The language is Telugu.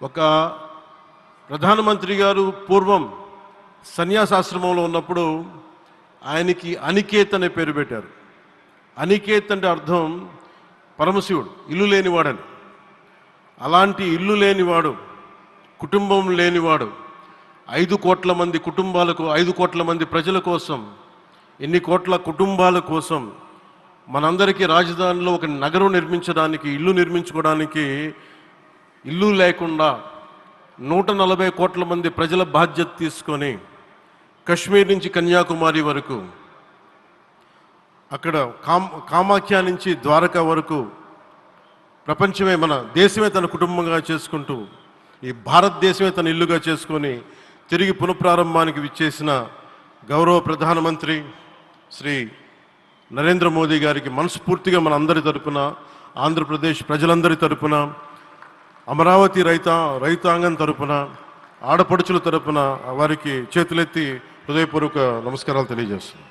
ఒక ప్రధానమంత్రి గారు పూర్వం సన్యాసాశ్రమంలో ఉన్నప్పుడు ఆయనకి అనికేత్ అనే పేరు పెట్టారు. అనికేత్ అంటే అర్థం పరమశివుడు, ఇల్లు లేనివాడని. అలాంటి ఇల్లు లేనివాడు, కుటుంబం లేనివాడు 5 కోట్ల మంది కుటుంబాలకు, 5 కోట్ల మంది ప్రజల కోసం, ఎన్ని కోట్ల కుటుంబాల కోసం మనందరికీ రాజధానిలో ఒక నగరం నిర్మించడానికి, ఇల్లు నిర్మించుకోవడానికి ఇల్లు లేకుండా 140 కోట్ల మంది ప్రజల బాధ్యత తీసుకొని కశ్మీర్ నుంచి కన్యాకుమారి వరకు, అక్కడ కామాఖ్య నుంచి ద్వారకా వరకు ప్రపంచమే, మన దేశమే తన కుటుంబంగా చేసుకుంటూ, ఈ భారతదేశమే తన ఇల్లుగా చేసుకొని తిరిగి పునఃప్రారంభానికి విచ్చేసిన గౌరవ ప్రధానమంత్రి శ్రీ నరేంద్ర మోదీ గారికి మనస్ఫూర్తిగా మన అందరి తరపున, ఆంధ్రప్రదేశ్ ప్రజలందరి తరపున, అమరావతి రైతాంగం తరపున, ఆడపడుచుల తరపున వారికి చేతులెత్తి హృదయపూర్వక నమస్కారాలు తెలియజేస్తున్నాను.